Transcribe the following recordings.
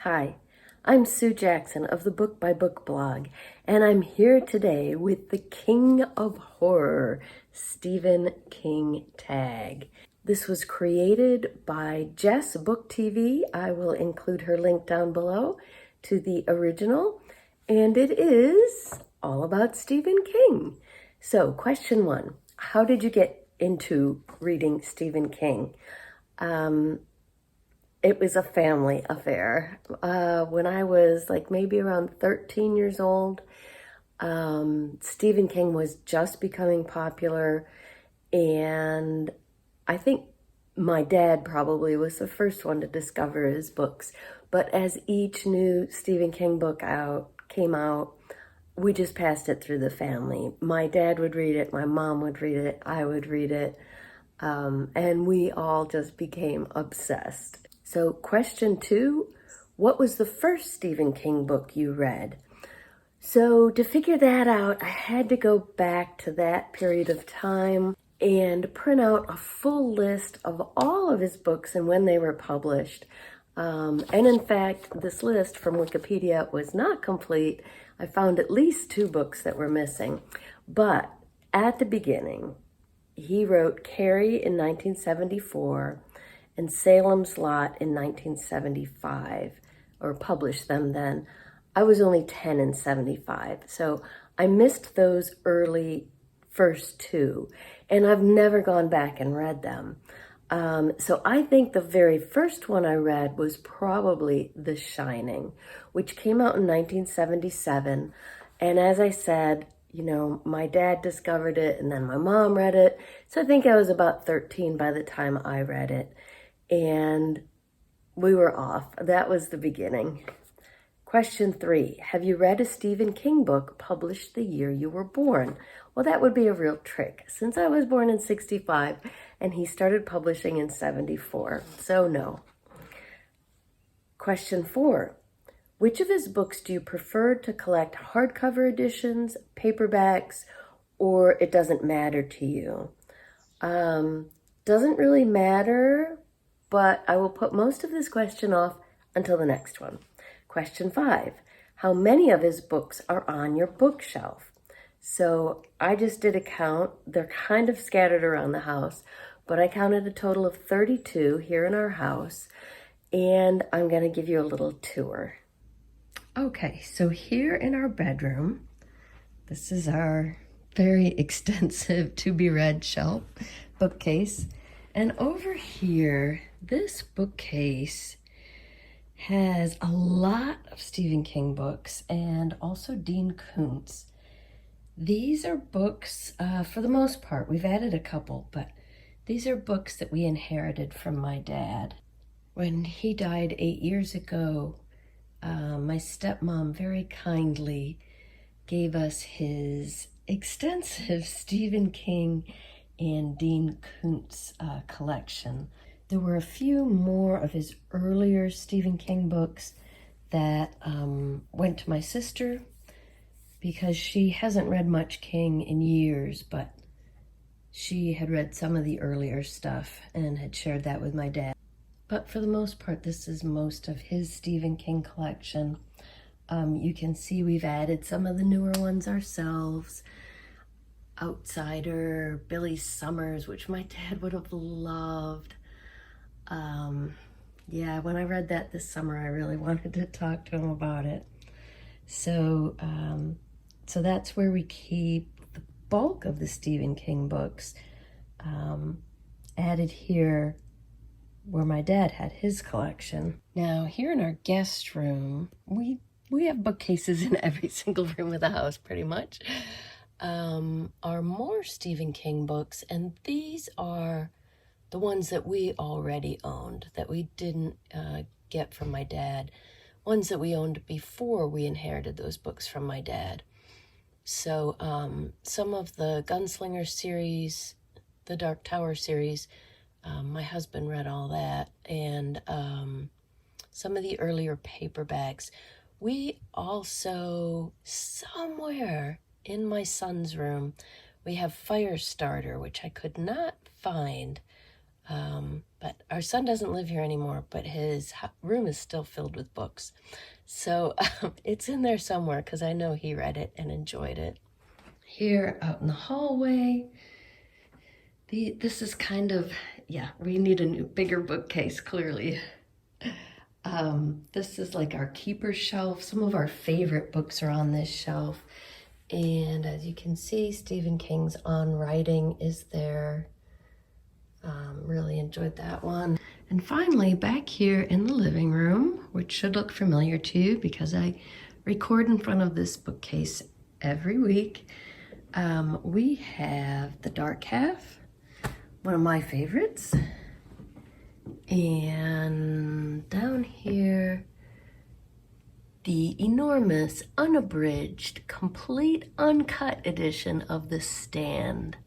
Hi, I'm Sue Jackson of the Book by Book blog, and I'm here today with the King of Horror, Stephen King tag. This was created by Jess Book TV. I will include her link down below to the original, and it is all about Stephen King. So, question one, how did you get into reading Stephen King? It was a family affair. When I was like maybe around 13 years old, Stephen King was just becoming popular, and I think my dad probably was the first one to discover his books. But as each new Stephen King book came out, we just passed it through the family. My dad would read it, my mom would read it, I would read it, and we all just became obsessed. So question two, what was the first Stephen King book you read? So to figure that out, I had to go back to that period of time and print out a full list of all of his books and when they were published. And in fact, this list from Wikipedia was not complete. I found at least 2 books that were missing. But at the beginning, he wrote Carrie in 1974 and Salem's Lot in 1975, or published them then. I was only 10 in 75, so I missed those early first 2, and I've never gone back and read them. So I think the very first one I read was probably The Shining, which came out in 1977, and as I said, you know, my dad discovered it, and then my mom read it, so I think I was about 13 by the time I read it. And we were off. That was the beginning. Question 3, have you read a Stephen King book published the year you were born? Well, that would be a real trick, since I was born in 65 and he started publishing in 74, so no. Question 4, which of his books do you prefer to collect hardcover editions, paperbacks, or it doesn't matter to you? Doesn't really matter, but I will put most of this question off until the next one. Question 5, how many of his books are on your bookshelf? So I just did a count. They're kind of scattered around the house, but I counted a total of 32 here in our house, and I'm going to give you a little tour. Okay, so here in our bedroom, this is our very extensive to-be-read shelf bookcase, and over here, this bookcase has a lot of Stephen King books and also Dean Koontz. These are books, for the most part, we've added a couple, but these are books that we inherited from my dad. When he died 8 years ago, my stepmom very kindly gave us his extensive Stephen King and Dean Koontz collection. There were a few more of his earlier Stephen King books that went to my sister because she hasn't read much King in years, but she had read some of the earlier stuff and had shared that with my dad. But for the most part, this is most of his Stephen King collection. You can see we've added some of the newer ones ourselves. Outsider, Billy Summers, which my dad would have loved. Yeah, when I read that this summer, I really wanted to talk to him about it. So, so that's where we keep the bulk of the Stephen King books, added here where my dad had his collection. Now, here in our guest room, we have bookcases in every single room of the house, pretty much. Are more Stephen King books, and these are the ones that we already owned, that we didn't get from my dad, ones that we owned before we inherited those books from my dad. So some of the Gunslinger series, the Dark Tower series, my husband read all that, and some of the earlier paperbacks. We also, somewhere in my son's room, we have Firestarter, which I could not find. But our son doesn't live here anymore, but his room is still filled with books. So it's in there somewhere because I know he read it and enjoyed it. Here out in the hallway, this is kind of, yeah, we need a new, bigger bookcase, clearly. This is like our keeper shelf. Some of our favorite books are on this shelf. And as you can see, Stephen King's On Writing is there. Really enjoyed that one. And finally, back here in the living room, which should look familiar to you because I record in front of this bookcase every week, we have The Dark Half, one of my favorites. And down here, the enormous, unabridged, complete, uncut edition of The Stand.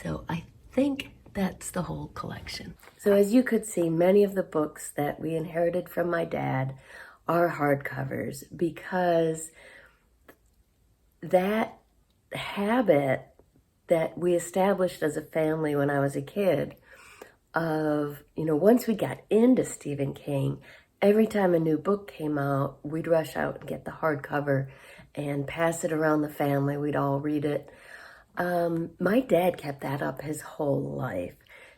So I think that's the whole collection. So as you could see, many of the books that we inherited from my dad are hardcovers because that habit that we established as a family when I was a kid of, once we got into Stephen King, every time a new book came out, we'd rush out and get the hardcover and pass it around the family. We'd all read it. My dad kept that up his whole life.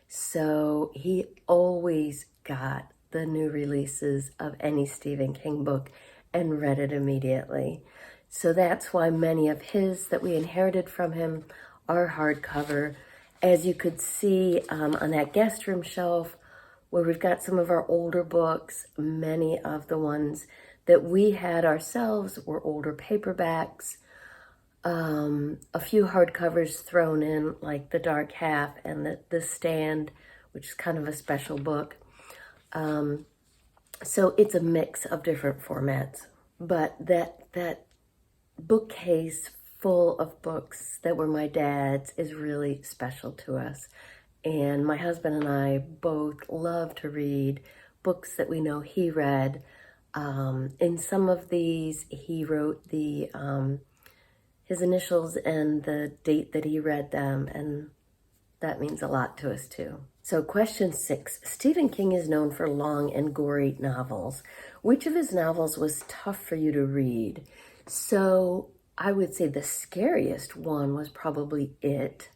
So he always got the new releases of any Stephen King book and read it immediately. So that's why many of his that we inherited from him are hardcover. As you could see on that guest room shelf where we've got some of our older books, many of the ones that we had ourselves were older paperbacks. A few hardcovers thrown in, like The Dark Half and the Stand, which is kind of a special book. So it's a mix of different formats. But that bookcase full of books that were my dad's is really special to us. And my husband and I both love to read books that we know he read. In some of these, he wrote his initials and the date that he read them, and that means a lot to us too. So question 6, Stephen King is known for long and gory novels. Which of his novels was tough for you to read? So I would say the scariest one was probably It.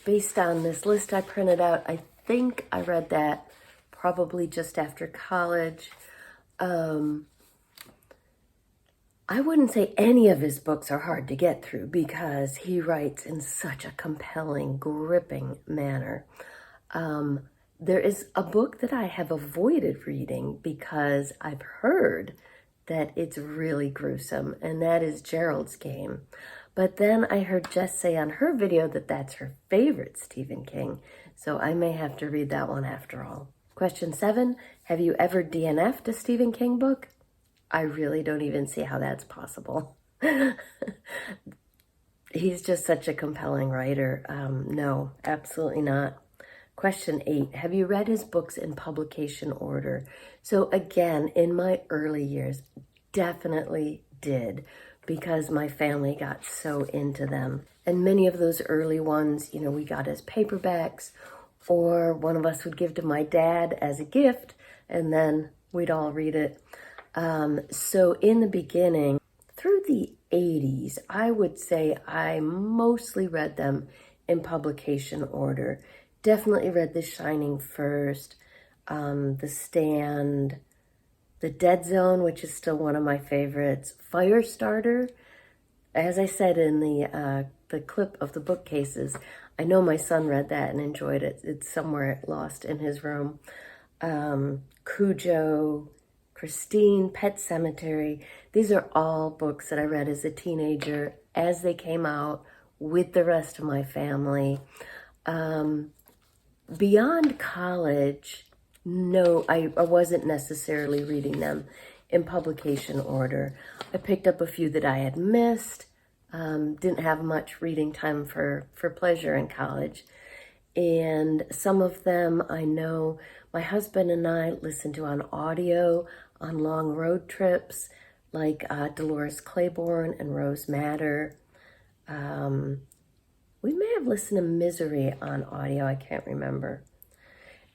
Based on this list I printed out, I think I read that probably just after college. I wouldn't say any of his books are hard to get through because he writes in such a compelling, gripping manner. There is a book that I have avoided reading because I've heard that it's really gruesome, and that is Gerald's Game. But then I heard Jess say on her video that that's her favorite Stephen King, so I may have to read that one after all. Question 7, have you ever DNF'd a Stephen King book? I really don't even see how that's possible. He's just such a compelling writer. No, absolutely not. Question 8, have you read his books in publication order? So again, in my early years, definitely did because my family got so into them. And many of those early ones, we got as paperbacks, or one of us would give to my dad as a gift, and then we'd all read it. So in the beginning, through the 80s, I would say I mostly read them in publication order. Definitely read The Shining first, The Stand, The Dead Zone, which is still one of my favorites, Firestarter. As I said in the clip of the bookcases, I know my son read that and enjoyed it. It's somewhere lost in his room. Cujo, Christine, Pet Sematary. These are all books that I read as a teenager as they came out with the rest of my family. Beyond college, no, I wasn't necessarily reading them in publication order. I picked up a few that I had missed. Didn't have much reading time for pleasure in college. And some of them I know my husband and I listened to on audio on long road trips, like Dolores Claiborne and Rose Madder, We may have listened to Misery on audio, I can't remember.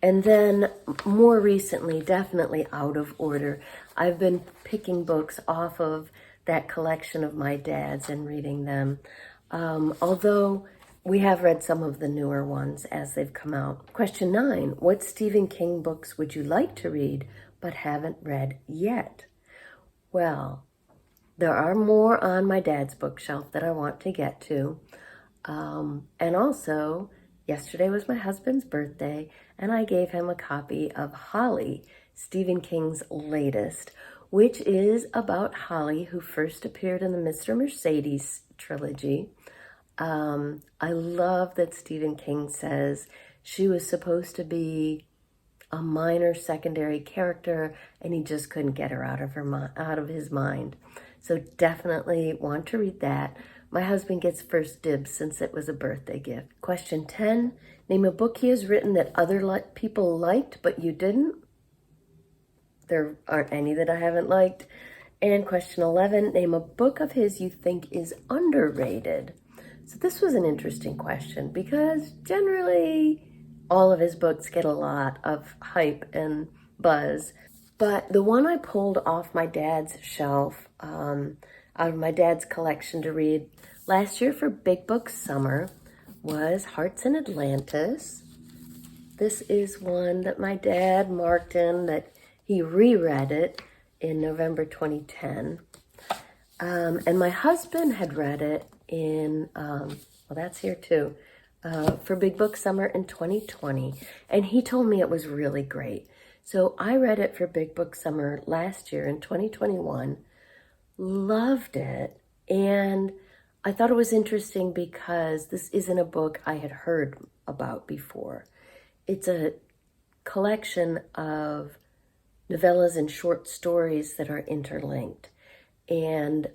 And then more recently, definitely out of order, I've been picking books off of that collection of my dad's and reading them. Although we have read some of the newer ones as they've come out. Question 9, what Stephen King books would you like to read but haven't read yet? Well, there are more on my dad's bookshelf that I want to get to. And also, yesterday was my husband's birthday, and I gave him a copy of Holly, Stephen King's latest, which is about Holly, who first appeared in the Mr. Mercedes trilogy. I love that Stephen King says she was supposed to be a minor secondary character, and he just couldn't get her out of his mind. So definitely want to read that. My husband gets first dibs since it was a birthday gift. Question 10, name a book he has written that other people liked, but you didn't. There aren't any that I haven't liked. And question 11, name a book of his you think is underrated. So this was an interesting question because generally all of his books get a lot of hype and buzz. But the one I pulled off my dad's shelf, out of my dad's collection to read last year for Big Book Summer, was Hearts in Atlantis. This is one that my dad marked in that he reread it in November 2010. And my husband had read it in, well, that's here too, for Big Book Summer in 2020. And he told me it was really great. So I read it for Big Book Summer last year in 2021, loved it, and I thought it was interesting because this isn't a book I had heard about before. It's a collection of novellas and short stories that are interlinked. And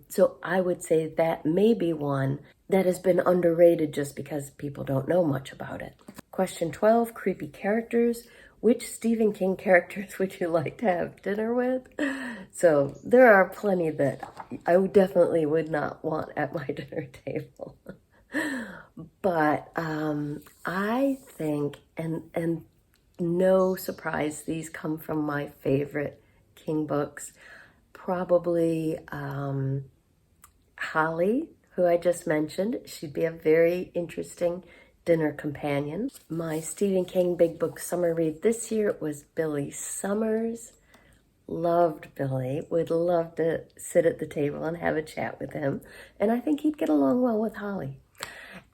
so I would say that may be one that has been underrated just because people don't know much about it. Question 12, creepy characters. Which Stephen King characters would you like to have dinner with? So there are plenty that I definitely would not want at my dinner table. But I think, and no surprise, these come from my favorite King books. Probably Holly, who I just mentioned. She'd be a very interesting dinner companion. My Stephen King Big Book Summer read this year was Billy Summers. Loved Billy. Would love to sit at the table and have a chat with him. And I think he'd get along well with Holly.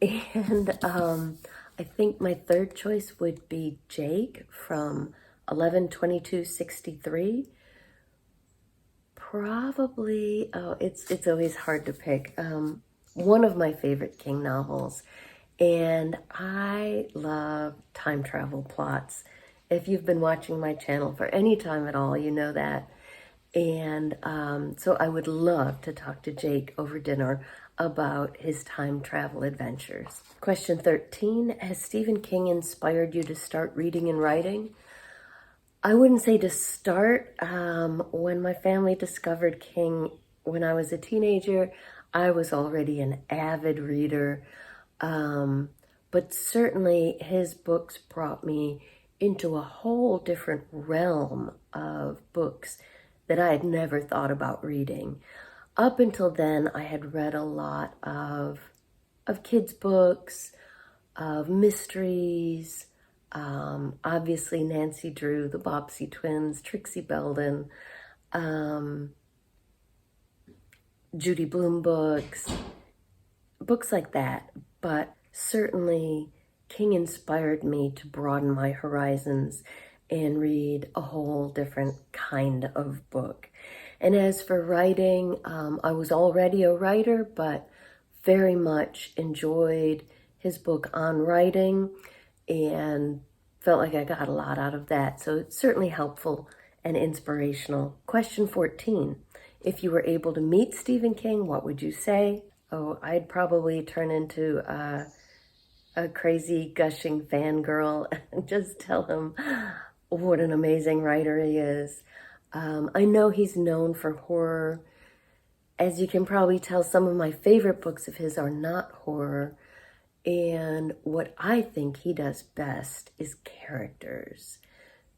And I think my third choice would be Jake from 11/22/63. Probably, it's always hard to pick. One of my favorite King novels. And I love time travel plots. If you've been watching my channel for any time at all, you know that. And so I would love to talk to Jake over dinner about his time travel adventures. Question 13, has Stephen King inspired you to start reading and writing? I wouldn't say to start. When my family discovered King when I was a teenager, I was already an avid reader. But certainly his books brought me into a whole different realm of books that I had never thought about reading. Up until then, I had read a lot of kids' books, of mysteries, obviously Nancy Drew, the Bobbsey twins, Trixie Belden, Judy Blume books like that. But certainly King inspired me to broaden my horizons and read a whole different kind of book. And as for writing, I was already a writer, but very much enjoyed his book on writing and felt like I got a lot out of that. So it's certainly helpful and inspirational. Question 14, if you were able to meet Stephen King, what would you say? Oh, I'd probably turn into a crazy gushing fangirl and just tell him what an amazing writer he is. I know he's known for horror. As you can probably tell, some of my favorite books of his are not horror. And what I think he does best is characters.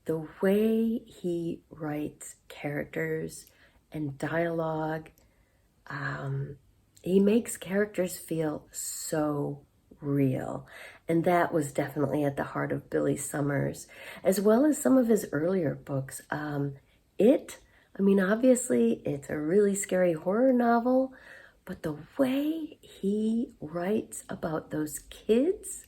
The way he writes characters and dialogue, he makes characters feel so real. And that was definitely at the heart of Billy Summers, as well as some of his earlier books. Obviously, it's a really scary horror novel, but the way he writes about those kids,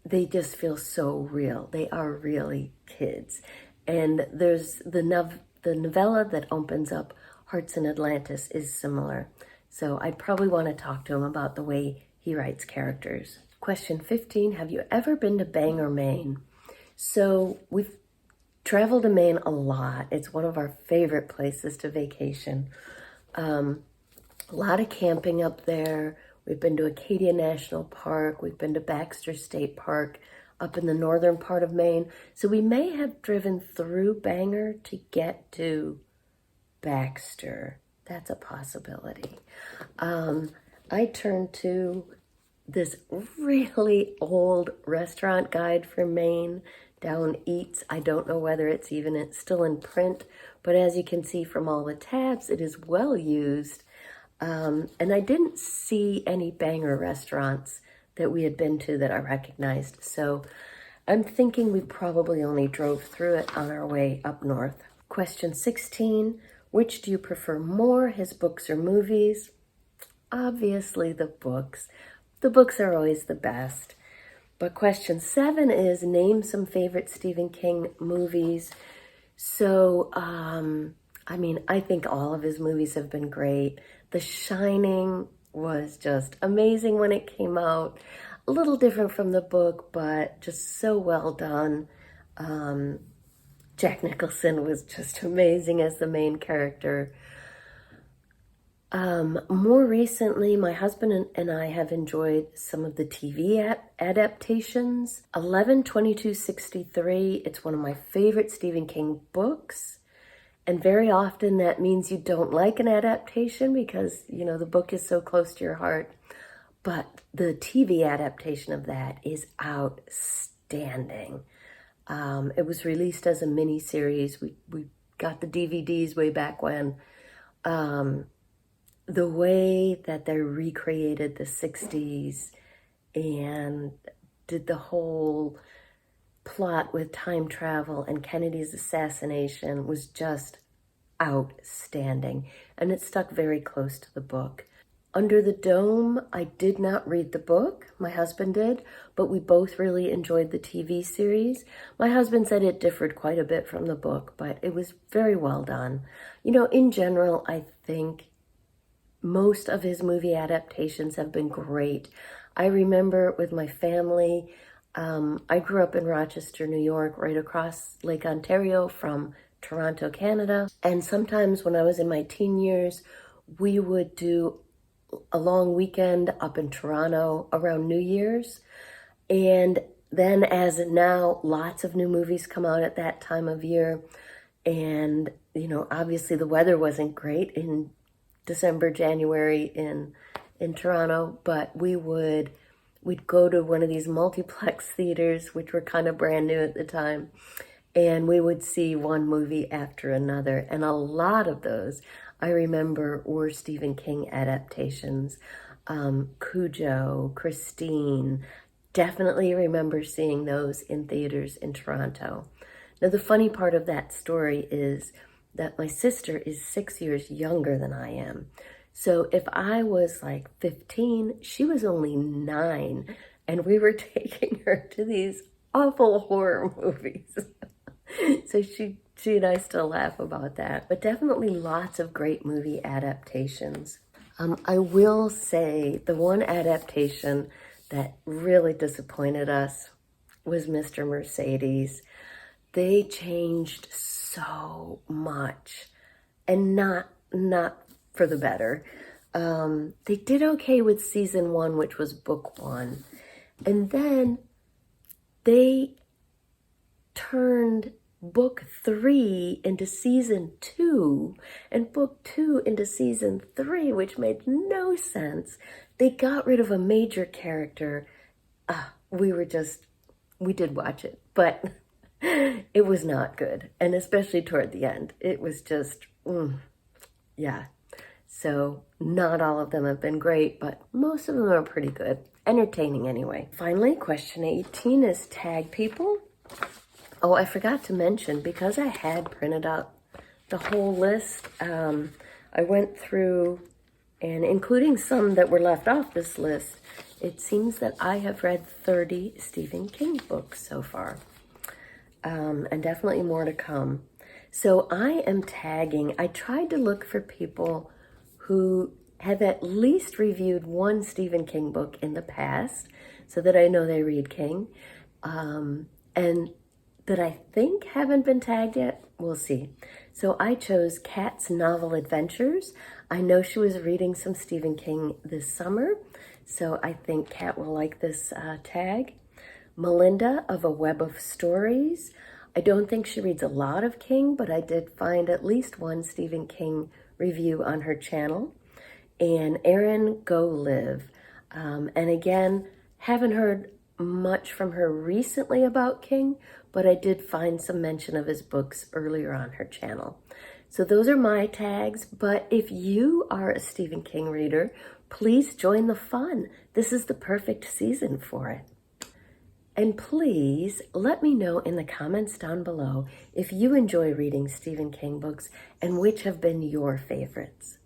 they just feel so real. They are really kids. And there's the novella that opens up Hearts in Atlantis is similar. So I'd probably want to talk to him about the way he writes characters. Question 15, have you ever been to Bangor, Maine? So we've traveled to Maine a lot. It's one of our favorite places to vacation. A lot of camping up there. We've been to Acadia National Park. We've been to Baxter State Park up in the northern part of Maine. So we may have driven through Bangor to get to Baxter. That's a possibility. I turned to this really old restaurant guide for Maine, Down Eats. I don't know whether it's still in print, but as you can see from all the tabs, it is well used. And I didn't see any Bangor restaurants that we had been to that I recognized. So I'm thinking we probably only drove through it on our way up north. Question 16, which do you prefer more, his books or movies? Obviously the books. The books are always the best. But question 7 is name some favorite Stephen King movies. So, I think all of his movies have been great. The Shining was just amazing when it came out. A little different from the book, but just so well done. Jack Nicholson was just amazing as the main character. More recently, my husband and I have enjoyed some of the TV adaptations. 11/22/63, it's one of my favorite Stephen King books. And very often that means you don't like an adaptation because, the book is so close to your heart. But the TV adaptation of that is outstanding. It was released as a mini-series. We got the DVDs way back when. The way that they recreated the 60s and did the whole plot with time travel and Kennedy's assassination was just outstanding. And it stuck very close to the book. Under the Dome, I did not read the book. My husband did, but we both really enjoyed the TV series. My husband said it differed quite a bit from the book, but it was very well done. In general, I think most of his movie adaptations have been great. I remember with my family, I grew up in Rochester, New York, right across Lake Ontario from Toronto, Canada. And sometimes when I was in my teen years, we would do a long weekend up in Toronto around New Year's. And then as now, lots of new movies come out at that time of year. And, obviously the weather wasn't great in December, January in Toronto, but we'd go to one of these multiplex theaters, which were kind of brand new at the time, and we would see one movie after another. And a lot of those, I remember, were Stephen King adaptations. Cujo, Christine, definitely remember seeing those in theaters in Toronto. Now, the funny part of that story is that my sister is 6 years younger than I am. So if I was like 15, she was only 9, and we were taking her to these awful horror movies. So she and I still laugh about that, but definitely lots of great movie adaptations. I will say the one adaptation that really disappointed us was Mr. Mercedes. They changed so much, and not for the better. They did okay with season 1, which was book 1. And then they turned book 3 into season 2 and book 2 into season 3, which made no sense. they got rid of a major character. We did watch it, but it was not good. And especially toward the end, it was just, yeah. So not all of them have been great, but most of them are pretty good. Entertaining anyway. Finally, question 18 is tag people. Oh, I forgot to mention, because I had printed out the whole list, I went through, and including some that were left off this list, it seems that I have read 30 Stephen King books so far, and definitely more to come. So I am tagging. I tried to look for people who have at least reviewed one Stephen King book in the past, so that I know they read King, and that I think haven't been tagged yet. We'll see. So I chose Kat's Novel Adventures. I know she was reading some Stephen King this summer, so I think Kat will like this tag. Melinda of A Web of Stories. I don't think she reads a lot of King, but I did find at least one Stephen King review on her channel. And Erin Go Live. And again, haven't heard much from her recently about King, but I did find some mention of his books earlier on her channel. So those are my tags, but if you are a Stephen King reader, please join the fun. This is the perfect season for it. And please let me know in the comments down below if you enjoy reading Stephen King books and which have been your favorites.